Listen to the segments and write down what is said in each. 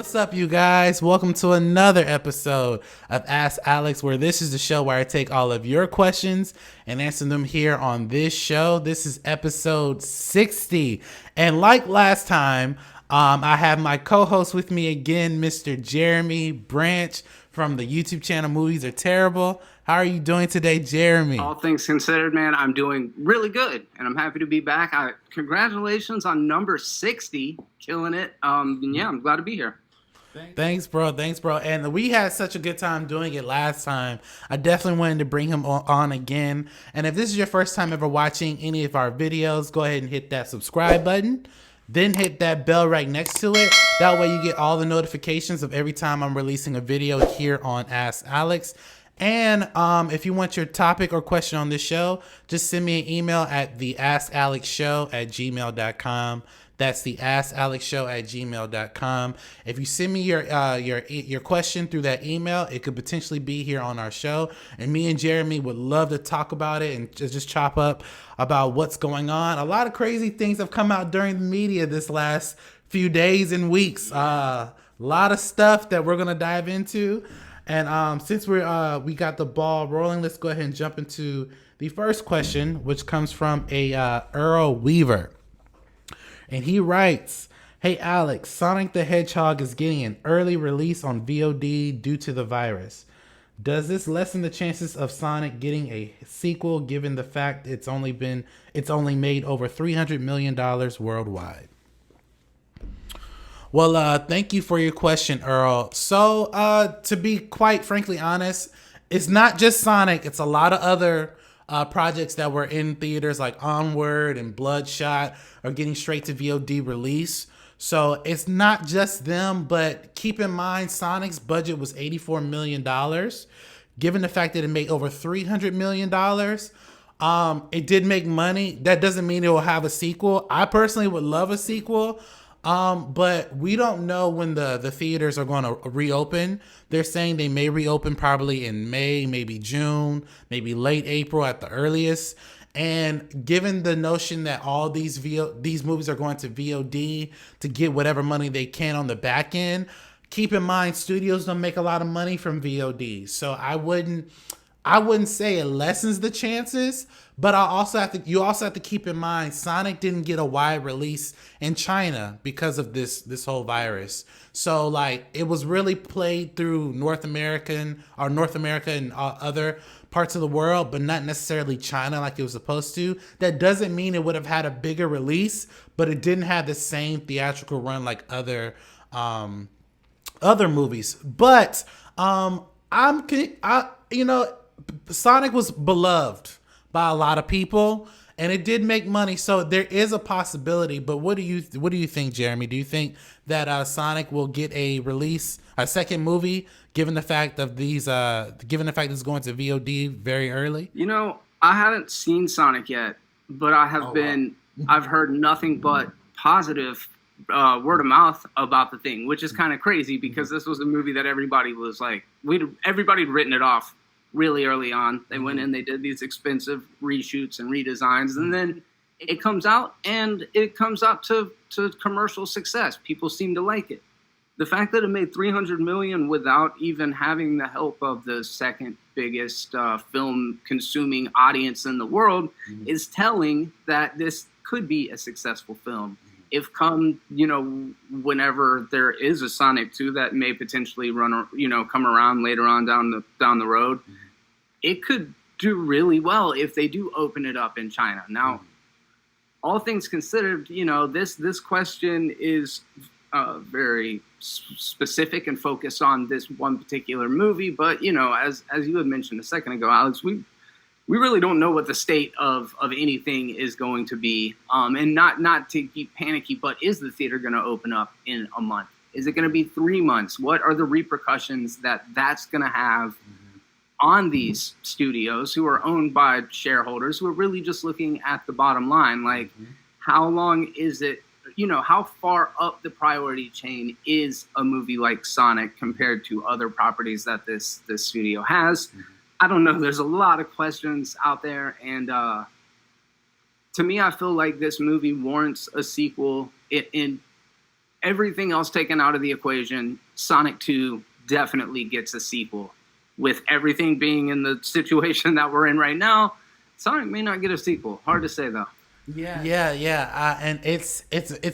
What's up, you guys? Welcome to another episode of Ask Alex, where this is the show where I take all of your questions and answer them here on this show. This is episode 60. And like last time, I have my co-host with me again, Mr. Jeremy Branch from the YouTube channel Movies Are Terrible. How are you doing today, Jeremy? All things considered, man, I'm doing really good, and I'm happy to be back. Congratulations on number 60, killing it. Yeah, I'm glad to be here. Thanks, bro. And we had such a good time doing it last time. I definitely wanted to bring him on again. And if this is your first time ever watching any of our videos, go ahead and hit that subscribe button. Then hit that bell right next to it. That way you get all the notifications of every time I'm releasing a video here on Ask Alex. And if you want your topic or question on this show, just send me an email at theaskalexshow@gmail.com. That's theaskalexshow@gmail.com. If you send me your question through that email, it could potentially be here on our show. And me and Jeremy would love to talk about it and just chop up about what's going on. A lot of crazy things have come out during the media this last few days and weeks. A lot of stuff that we're gonna dive into. And since we got the ball rolling, let's go ahead and jump into the first question, which comes from a Earl Weaver. And he writes, "Hey Alex, Sonic the Hedgehog is getting an early release on VOD due to the virus. Does this lessen the chances of Sonic getting a sequel given the fact it's only made over $300 million worldwide?" Well, thank you for your question, Earl. So, to be quite frankly honest, it's not just Sonic. It's a lot of other projects that were in theaters like Onward and Bloodshot are getting straight to VOD release. So it's not just them, but keep in mind Sonic's budget was $84 million. Given the fact that it made over $300 million, it did make money. That doesn't mean it will have a sequel. I personally would love a sequel. But we don't know when the theaters are going to reopen. They're saying they may reopen probably in May, maybe June, maybe late April at the earliest. And given the notion that all these movies are going to VOD to get whatever money they can on the back end, keep in mind studios don't make a lot of money from VOD. So I wouldn't say it lessens the chances, but you also have to keep in mind Sonic didn't get a wide release in China because of this whole virus. So like it was really played through North America and other parts of the world, but not necessarily China like it was supposed to. That doesn't mean it would have had a bigger release, but it didn't have the same theatrical run like other movies. But Sonic was beloved by a lot of people, and it did make money, so there is a possibility. But what do you think, Jeremy? Do you think that Sonic will get a second movie, given the fact it's going to VOD very early? You know, I haven't seen Sonic yet, but I've heard nothing but positive word of mouth about the thing, which is kind of crazy because this was a movie that everybody was like, everybody'd written it off really early on. They went in, they did these expensive reshoots and redesigns, and then it comes out and it comes out to commercial success. People seem to like it. The fact that it made $300 million without even having the help of the second biggest film consuming audience in the world is telling that this could be a successful film. If whenever there is a Sonic 2 that may potentially come around later on down the road, it could do really well if they do open it up in China. Now, all things considered, this question is very specific and focused on this one particular movie. But as you had mentioned a second ago, Alex, we really don't know what the state of anything is going to be. And not to be panicky, but is the theater going to open up in a month? Is it going to be 3 months? What are the repercussions that's going to have on these studios who are owned by shareholders who are really just looking at the bottom line? Like, how long is it, how far up the priority chain is a movie like Sonic compared to other properties that this studio has? I don't know. There's a lot of questions out there. And to me, I feel like this movie warrants a sequel in everything else taken out of the equation, Sonic 2 definitely gets a sequel. With everything being in the situation that we're in right now, Sonic may not get a sequel. Hard to say, though. Yeah. And it's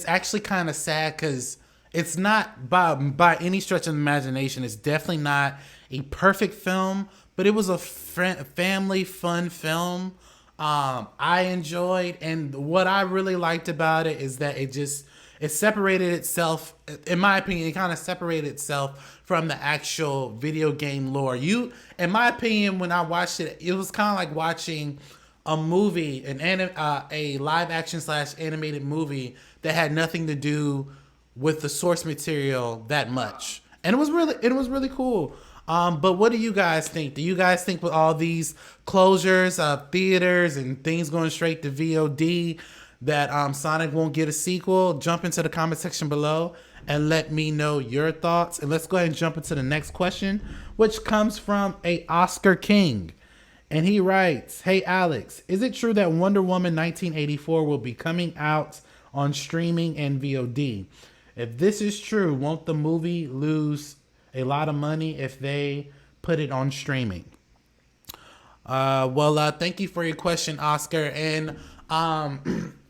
actually kind of sad because it's not by any stretch of the imagination. It's definitely not a perfect film, but it was a family fun film. I enjoyed, and what I really liked about it is that it separated itself. In my opinion, it kind of separated itself from the actual video game lore. In my opinion, when I watched it, it was kind of like watching a movie, a live action / animated movie that had nothing to do with the source material that much, and it was really cool. But what do you guys think? Do you guys think with all these closures of theaters and things going straight to VOD that Sonic won't get a sequel? Jump into the comment section below and let me know your thoughts. And let's go ahead and jump into the next question, which comes from a Oscar King. And he writes, "Hey Alex, is it true that Wonder Woman 1984 will be coming out on streaming and VOD? If this is true, won't the movie lose a lot of money if they put it on streaming?" Thank you for your question, Oscar. And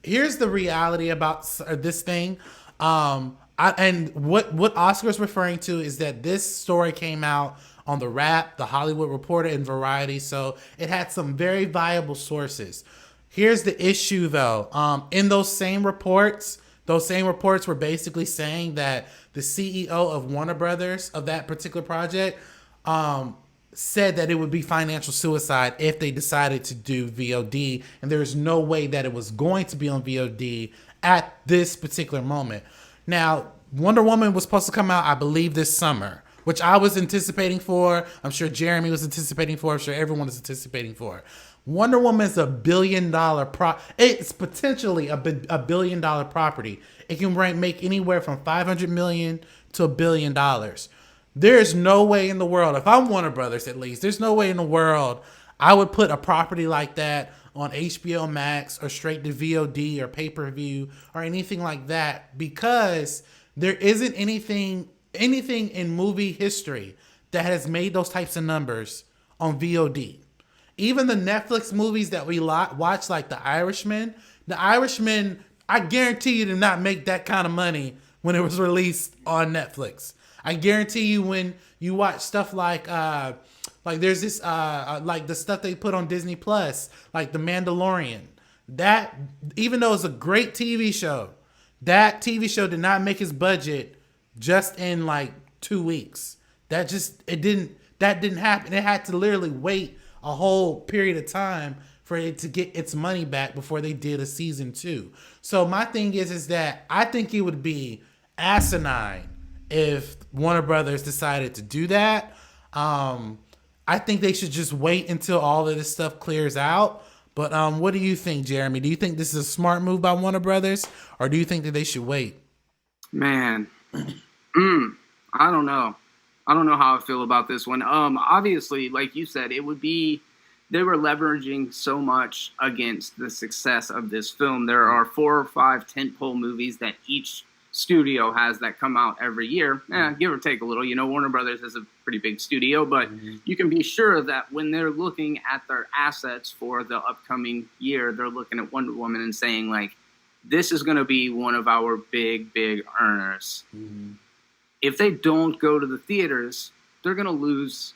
here's the reality about this thing. What Oscar's referring to is that this story came out on The Wrap, The Hollywood Reporter, and Variety, so it had some very viable sources. Here's the issue, though. In those same reports were basically saying that the CEO of Warner Brothers of that particular project said that it would be financial suicide if they decided to do VOD, and there's no way that it was going to be on VOD at this particular moment. Now, Wonder Woman was supposed to come out, I believe, this summer, which I was anticipating for. I'm sure Jeremy was anticipating for. I'm sure everyone is anticipating for. Wonder Woman is $1 billion it's potentially a $1 billion property. It can make anywhere from $500 million to $1 billion. There's no way in the world, if I'm Warner Brothers at least, there's no way in the world I would put a property like that on HBO Max or straight to VOD or pay-per-view or anything like that, because there isn't anything in movie history that has made those types of numbers on VOD. Even the Netflix movies that we watch, like The Irishman, I guarantee you did not make that kind of money when it was released on Netflix. I guarantee you when you watch stuff like there's this like the stuff they put on Disney Plus, like The Mandalorian, that even though it's a great TV show, that TV show did not make its budget just in like 2 weeks. That didn't happen. It had to literally wait a whole period of time for it to get its money back before they did a season 2. So my thing is that I think it would be asinine if Warner Brothers decided to do that. I think they should just wait until all of this stuff clears out. But what do you think, Jeremy? Do you think this is a smart move by Warner Brothers, or do you think that they should wait? Man, I don't know. I don't know how I feel about this one. Obviously, like you said, they were leveraging so much against the success of this film. There are 4 or 5 tentpole movies that each studio has that come out every year, give or take a little. Warner Brothers is a pretty big studio, but you can be sure that when they're looking at their assets for the upcoming year, they're looking at Wonder Woman and saying, like, this is going to be one of our big earners. If they don't go to the theaters, they're going to lose,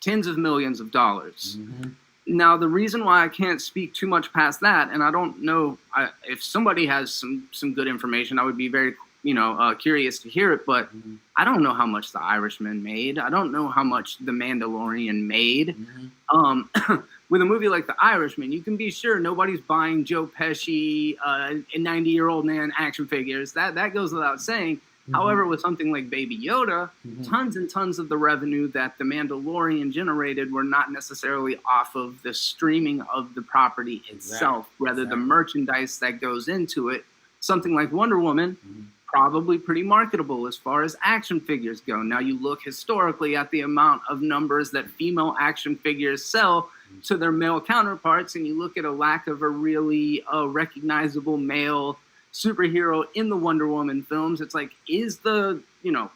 tens of millions of dollars. Now, the reason why I can't speak too much past that, and I don't know if somebody has some good information, I would be very, curious to hear it. But I don't know how much The Irishman made. I don't know how much The Mandalorian made. With a movie like The Irishman, you can be sure nobody's buying Joe Pesci and 90-year-old man action figures. That goes without saying. However, with something like Baby Yoda, tons and tons of the revenue that The Mandalorian generated were not necessarily off of the streaming of the property itself, rather the merchandise that goes into it. Something like Wonder Woman, probably pretty marketable as far as action figures go. Now, you look historically at the amount of numbers that female action figures sell to their male counterparts, and you look at a lack of a really recognizable male superhero in the Wonder Woman films. It's like, is the,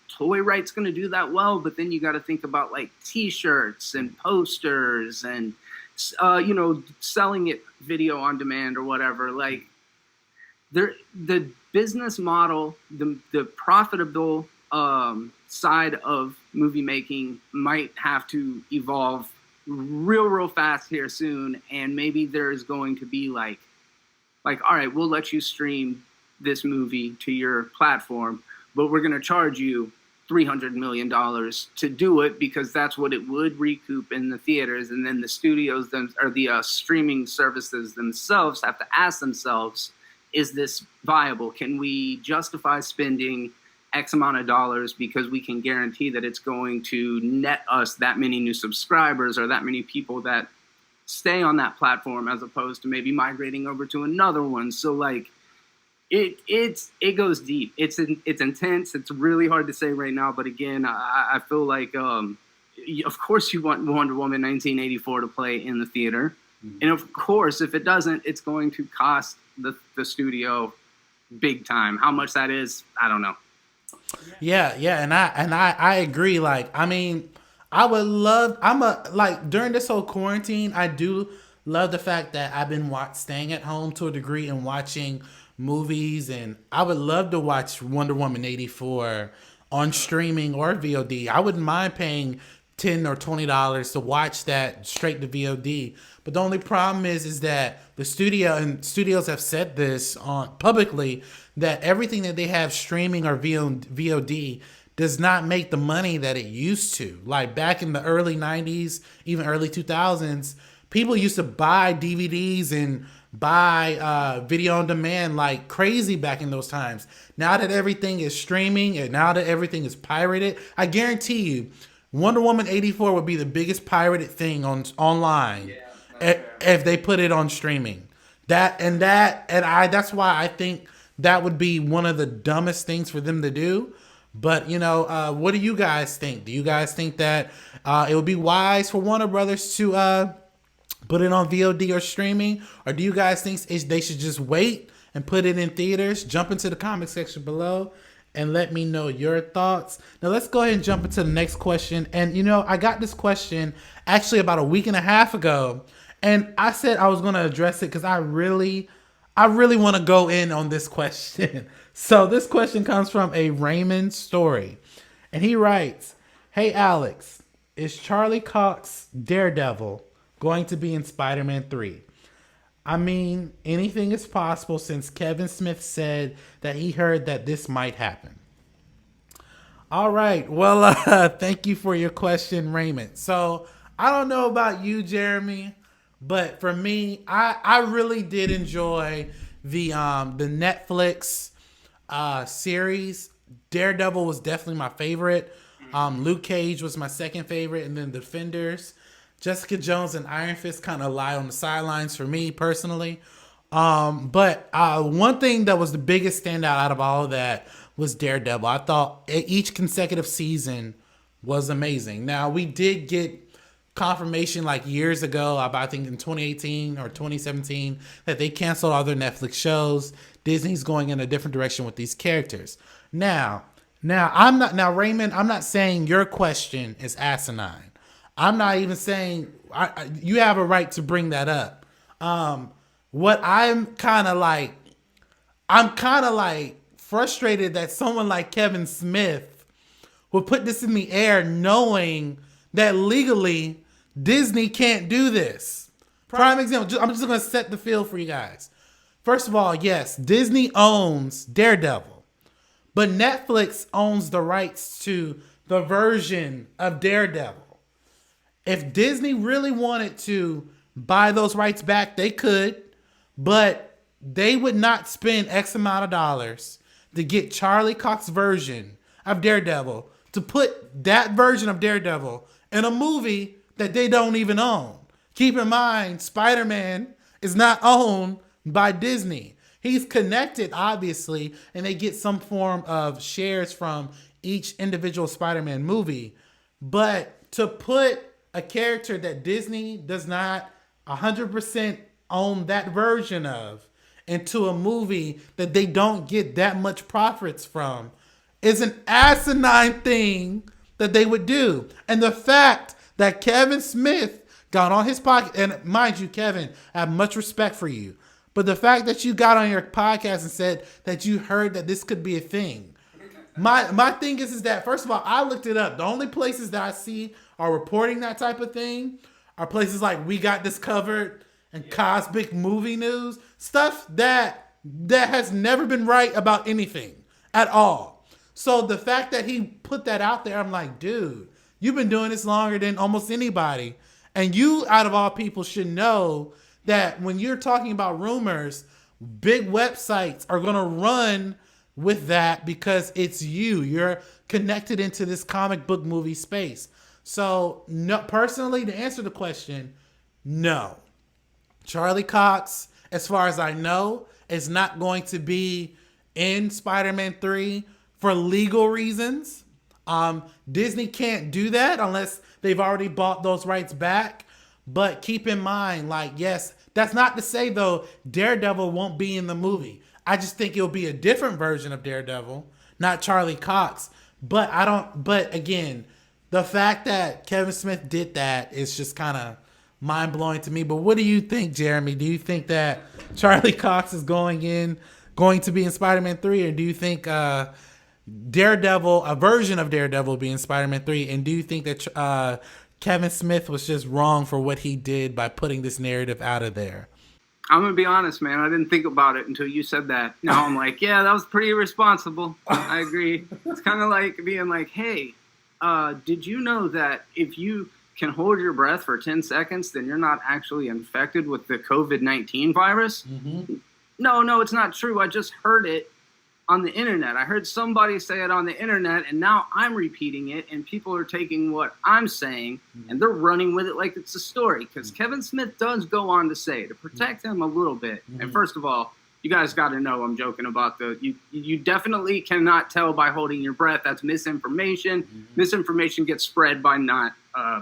toy rights going to do that well? But then you got to think about like T-shirts and posters and, selling it video on demand or whatever. Like, the business model, the profitable side of movie making might have to evolve real fast here soon, and maybe there's going to be like, all right, we'll let you stream this movie to your platform, but we're going to charge you $300 million to do it, because that's what it would recoup in the theaters. And then the studios or the streaming services themselves have to ask themselves, is this viable? Can we justify spending X amount of dollars because we can guarantee that it's going to net us that many new subscribers or that many people that stay on that platform, as opposed to maybe migrating over to another one. So like, it goes deep. It's intense. It's really hard to say right now. But again, I feel like, of course you want Wonder Woman 1984 to play in the theater. Mm-hmm. And of course, if it doesn't, it's going to cost the studio big time. How much that is, I don't know. Yeah, and I agree. Like, I mean, I would love. During this whole quarantine, I do love the fact that I've been staying at home to a degree and watching movies, and I would love to watch Wonder Woman 84 on streaming or VOD. I wouldn't mind paying $10 or $20 to watch that straight to VOD. But the only problem is that the studios have said this publicly, that everything that they have streaming or VOD does not make the money that it used to. Like back in the early 90s, even early 2000s, people used to buy DVDs and buy video on demand like crazy back in those times. Now that everything is streaming and now that everything is pirated, I guarantee you, Wonder Woman 84 would be the biggest pirated thing online if they put it on streaming. That's why I think that would be one of the dumbest things for them to do. But, what do you guys think? Do you guys think that it would be wise for Warner Brothers to put it on VOD or streaming? Or do you guys think they should just wait and put it in theaters? Jump into the comment section below and let me know your thoughts. Now, let's go ahead and jump into the next question. And, I got this question actually about a week and a half ago. And I said I was going to address it because I really want to go in on this question. So this question comes from a Raymond Story. And he writes, "Hey, Alex, is Charlie Cox Daredevil going to be in Spider-Man 3? I mean, anything is possible since Kevin Smith said that he heard that this might happen." All right. Well, thank you for your question, Raymond. So I don't know about you, Jeremy, but for me, I really did enjoy the Netflix series. Daredevil was definitely my favorite. Luke Cage was my second favorite, and then Defenders. Jessica Jones and Iron Fist kind of lie on the sidelines for me personally. But one thing that was the biggest standout out of all of that was Daredevil. I thought each consecutive season was amazing. Now, we did get confirmation like years ago, I think in 2018 or 2017, that they canceled all their Netflix shows. Disney's going in a different direction with these characters. Now, Raymond, I'm not saying your question is asinine. I'm not even saying you have a right to bring that up. What I'm kind of like frustrated that someone like Kevin Smith would put this in the air knowing that legally Disney can't do this. Prime example, I'm just going to set the field for you guys. First of all, yes, Disney owns Daredevil, but Netflix owns the rights to the version of Daredevil. If Disney really wanted to buy those rights back, they could, but they would not spend X amount of dollars to get Charlie Cox's version of Daredevil, to put that version of Daredevil in a movie that they don't even own. Keep in mind, Spider-Man is not owned by Disney. He's connected, obviously, and they get some form of shares from each individual Spider-Man movie. But to put a character that Disney does not 100% own that version of into a movie that they don't get that much profits from is an asinine thing that they would do. And the fact that Kevin Smith got on his podcast, and mind you, Kevin, I have much respect for you, but the fact that you got on your podcast and said that you heard that this could be a thing. My thing is that, first of all, I looked it up. The only places that I see are reporting that type of thing are places like We Got This Covered and Cosmic Movie News. Stuff that has never been right about anything at all. So the fact that he put that out there, I'm like, dude, you've been doing this longer than almost anybody. And you, out of all people, should know that when you're talking about rumors, big websites are going to run with that because it's you. You're connected into this comic book movie space. So, no, personally, to answer the question, no. Charlie Cox, as far as I know, is not going to be in Spider-Man 3 for legal reasons. Disney can't do that unless they've already bought those rights back. But keep in mind, like, yes, that's not to say, though, Daredevil won't be in the movie. I just think it'll be a different version of Daredevil, not Charlie Cox. But again, the fact that Kevin Smith did that is just kind of mind-blowing to me. But what do you think, Jeremy? Do you think that Charlie Cox is going to be in Spider-Man 3? Or do you think Daredevil, a version of Daredevil, will be in Spider-Man 3? And do you think that Kevin Smith was just wrong for what he did by putting this narrative out of there? I'm going to be honest, man. I didn't think about it until you said that. Now I'm like, yeah, that was pretty irresponsible. I agree. It's kind of like being like, hey, did you know that if you can hold your breath for 10 seconds, then you're not actually infected with the COVID-19 virus? Mm-hmm. No, it's not true. I just heard it on the internet. I heard somebody say it on the internet, and now I'm repeating it, and people are taking what I'm saying, and they're running with it like it's a story. Because Kevin Smith does go on to say, to protect him a little bit, and first of all, you guys got to know I'm joking about you definitely cannot tell by holding your breath. That's misinformation. Misinformation gets spread by not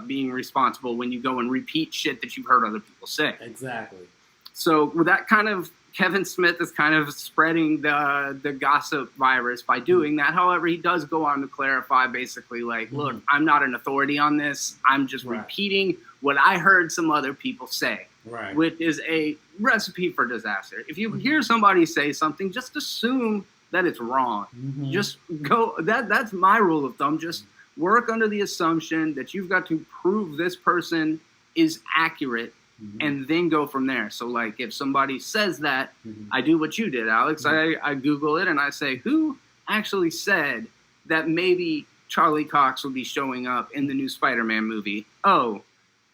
being responsible when you go and repeat shit that you've heard other people say. Exactly. So with that kind of, Kevin Smith is kind of spreading the gossip virus by doing that. However, he does go on to clarify basically like, look, I'm not an authority on this. I'm just repeating what I heard some other people say, which is a recipe for disaster. If you hear somebody say something, just assume that it's wrong. Just go, that's my rule of thumb. Just work under the assumption that you've got to prove this person is accurate. And then go from there. So, like, if somebody says that, I do what you did, Alex. I Google it and I say, who actually said that maybe Charlie Cox will be showing up in the new Spider-Man movie? Oh,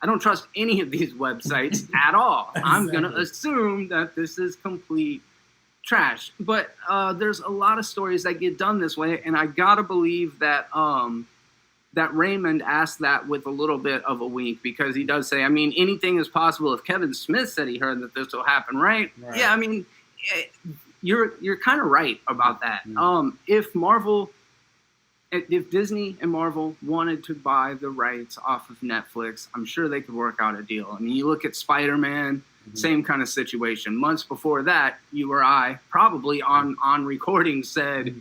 I don't trust any of these websites at all. Exactly. I'm going to assume that this is complete trash. But there's a lot of stories that get done this way, and I got to believe that that Raymond asked that with a little bit of a wink, because he does say, I mean, anything is possible. If Kevin Smith said he heard that this will happen, right? Yeah, I mean, you're kind of right about that. If Disney and Marvel wanted to buy the rights off of Netflix, I'm sure they could work out a deal. I mean, you look at Spider-Man, same kind of situation. Months before that, you or I probably on recording said,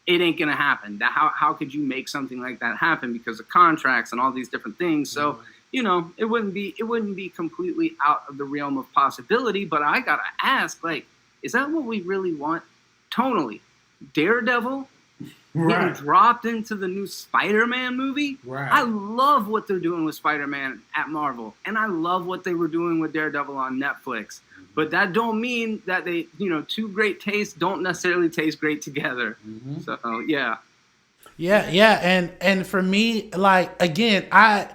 it ain't going to happen. How could you make something like that happen because of contracts and all these different things? So, you know, it wouldn't be completely out of the realm of possibility, but I got to ask, like, is that what we really want tonally? Daredevil getting dropped into the new Spider-Man movie? I love what they're doing with Spider-Man at Marvel, and I love what they were doing with Daredevil on Netflix. But that don't mean that they, you know, two great tastes don't necessarily taste great together. So, yeah. And for me, like, again, I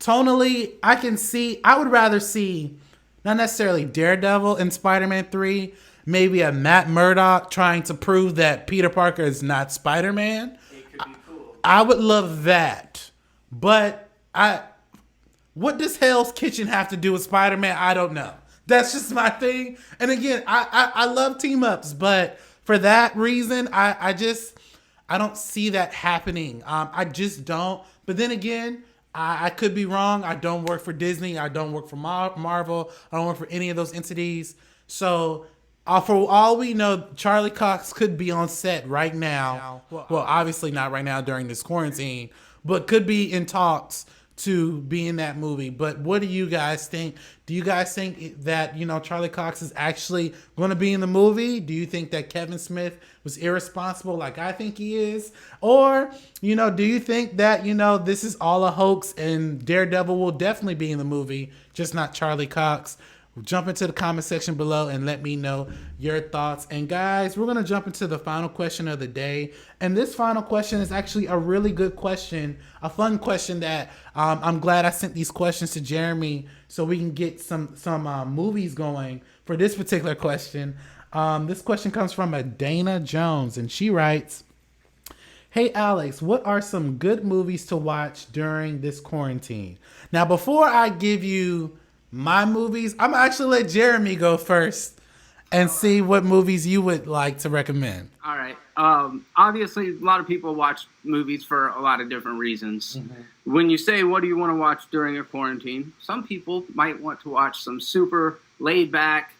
would rather see not necessarily Daredevil in Spider-Man 3, maybe a Matt Murdock trying to prove that Peter Parker is not Spider-Man. It could be cool. I would love that. But what does Hell's Kitchen have to do with Spider-Man? I don't know. That's just my thing. And again, I love team ups, but for that reason, I don't see that happening. I just don't. But then again, I could be wrong. I don't work for Disney. I don't work for Marvel. I don't work for any of those entities. So For all we know, Charlie Cox could be on set right now. Well, obviously not right now during this quarantine, but could be in talks to be in that movie. But what do you guys think? Do you guys think that, Charlie Cox is actually going to be in the movie? Do you think that Kevin Smith was irresponsible like I think he is? Or, do you think that, this is all a hoax and Daredevil will definitely be in the movie, just not Charlie Cox? Jump into the comment section below and let me know your thoughts. And guys, we're going to jump into the final question of the day. And this final question is actually a really good question, a fun question that I'm glad I sent these questions to Jeremy so we can get some movies going for this particular question. This question comes from a Dana Jones, and she writes, "Hey Alex, what are some good movies to watch during this quarantine?" Now, before I give you my movies, I'm actually let Jeremy go first and see what movies you would like to recommend. All right. Obviously, a lot of people watch movies for a lot of different reasons. Mm-hmm. When you say, what do you want to watch during a quarantine? Some people might want to watch some super laid back,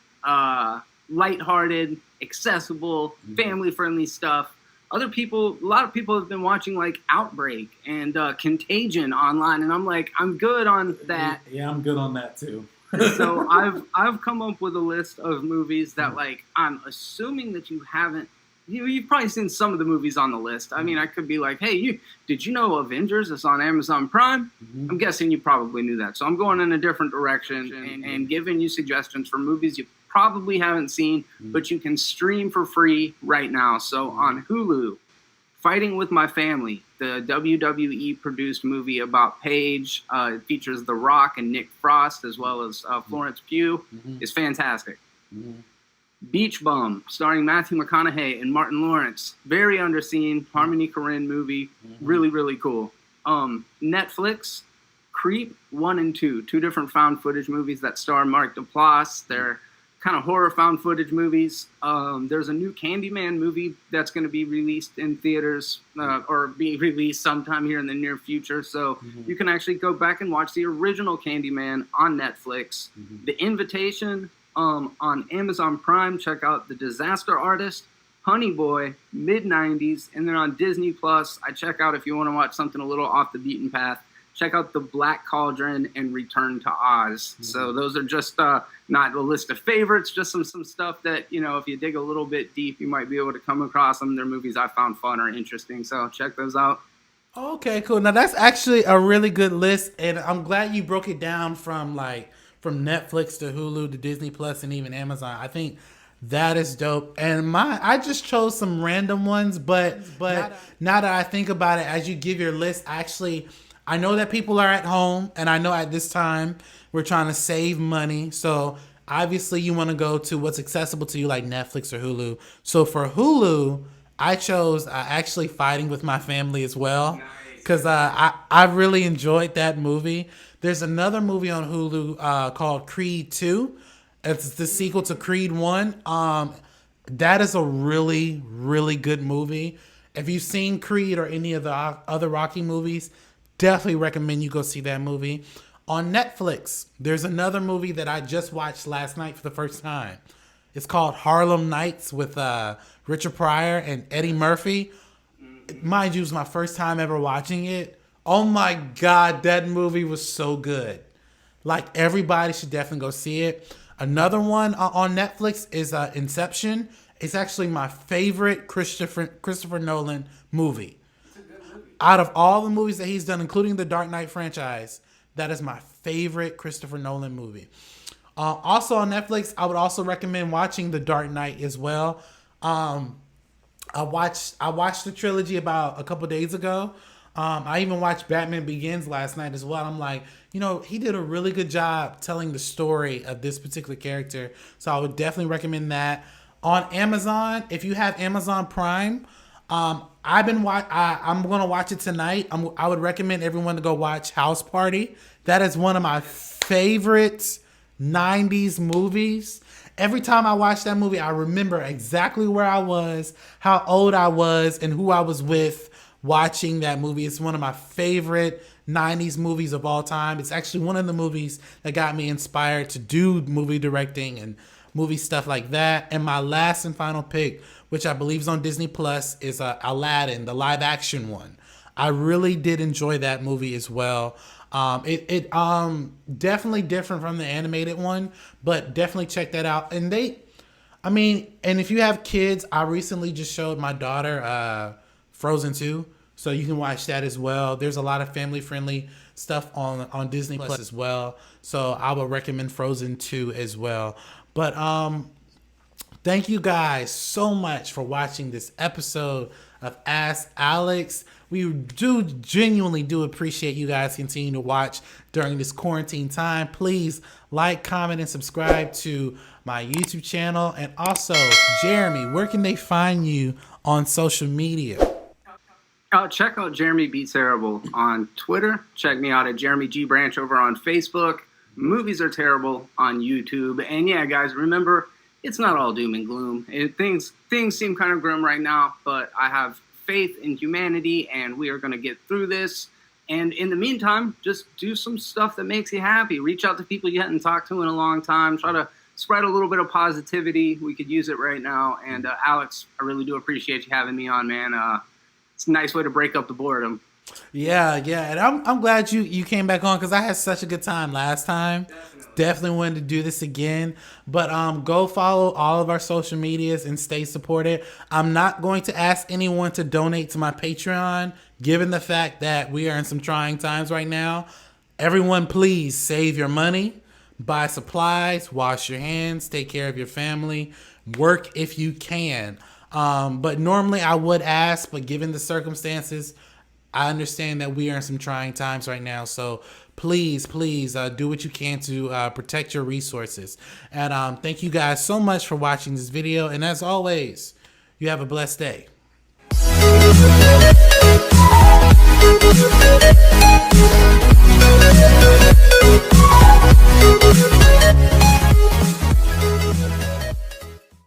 lighthearted, accessible, family-friendly stuff. A lot of people have been watching like Outbreak and Contagion online, and I'm like, I'm good on that. Yeah, I'm good on that too. So I've come up with a list of movies that, like, I'm assuming that you haven't. You've probably seen some of the movies on the list. I mean, I could be like, hey, did you know Avengers is on Amazon Prime? Mm-hmm. I'm guessing you probably knew that. So I'm going in a different direction and giving you suggestions for movies you probably haven't seen, but you can stream for free right now. So on Hulu, Fighting with My Family, the WWE produced movie about Paige. It features The Rock and Nick Frost as well as Florence Pugh. Is fantastic. Beach Bum, starring Matthew McConaughey and Martin Lawrence. Very underseen, Harmony Korine movie. Really, really cool. Netflix, Creep 1 and 2, two different found footage movies that star Mark Duplass. They're kind of horror found footage movies. There's a new Candyman movie that's going to be released in theaters or be released sometime here in the near future. So you can actually go back and watch the original Candyman on Netflix. The Invitation on Amazon Prime. Check out The Disaster Artist, Honey Boy, mid-90s. And then on Disney Plus, I check out, if you want to watch something a little off the beaten path, check out The Black Cauldron and Return to Oz. So those are just not a list of favorites, just some stuff that, if you dig a little bit deep, you might be able to come across them. They're movies I found fun or interesting, so check those out. Okay, cool. Now that's actually a really good list, and I'm glad you broke it down from Netflix to Hulu to Disney Plus and even Amazon. I think that is dope. And I just chose some random ones, but now that I think about it, as you give your list, I know that people are at home, and I know at this time we're trying to save money. So obviously you want to go to what's accessible to you, like Netflix or Hulu. So for Hulu, I chose actually Fighting with My Family as well, because I really enjoyed that movie. There's another movie on Hulu called Creed 2. It's the sequel to Creed 1. That is a really, really good movie. If you've seen Creed or any of the other Rocky movies, definitely recommend you go see that movie. On Netflix, there's another movie that I just watched last night for the first time. It's called Harlem Nights with Richard Pryor and Eddie Murphy. Mind you, it was my first time ever watching it. Oh my God, that movie was so good. Like, everybody should definitely go see it. Another one on Netflix is Inception. It's actually my favorite Christopher Nolan movie. Out of all the movies that he's done, including the Dark Knight franchise, that is my favorite Christopher Nolan movie. Also on Netflix, I would also recommend watching The Dark Knight as well. I watched the trilogy about a couple days ago. I even watched Batman Begins last night as well. I'm like, he did a really good job telling the story of this particular character. So I would definitely recommend that. On Amazon, if you have Amazon Prime, I'm gonna watch it tonight. I would recommend everyone to go watch House Party. That is one of my favorite 90s movies. Every time I watch that movie, I remember exactly where I was, how old I was, and who I was with watching that movie. It's one of my favorite 90s movies of all time. It's actually one of the movies that got me inspired to do movie directing and movie stuff like that. And my last and final pick, which I believe is on Disney Plus, is Aladdin, the live action one. I really did enjoy that movie as well. It definitely different from the animated one, but definitely check that out. And and if you have kids, I recently just showed my daughter Frozen 2, so you can watch that as well. There's a lot of family friendly stuff on Disney Plus as well, so I would recommend Frozen 2 as well. But thank you guys so much for watching this episode of Ask Alex. We genuinely do appreciate you guys continuing to watch during this quarantine time. Please like, comment, and subscribe to my YouTube channel. And also, Jeremy, where can they find you on social media? Check out Jeremy Beats Terrible on Twitter. Check me out at Jeremy G Branch over on Facebook. Movies Are Terrible on YouTube. And yeah, guys, remember, it's not all doom and gloom. Things seem kind of grim right now, but I have faith in humanity, and we are going to get through this. And in the meantime, just do some stuff that makes you happy. Reach out to people you hadn't talked to in a long time. Try to spread a little bit of positivity. We could use it right now. And Alex, I really do appreciate you having me on, man. It's a nice way to break up the boredom. Yeah, and I'm glad you came back on, because I had such a good time last time. Definitely wanted to do this again. But go follow all of our social medias and stay supported. I'm not going to ask anyone to donate to my Patreon, given the fact that we are in some trying times right now. Everyone, please save your money, buy supplies, wash your hands, take care of your family, work if you can. But normally I would ask, but given the circumstances, I understand that we are in some trying times right now. So please do what you can to protect your resources. And thank you guys so much for watching this video. And as always, you have a blessed day.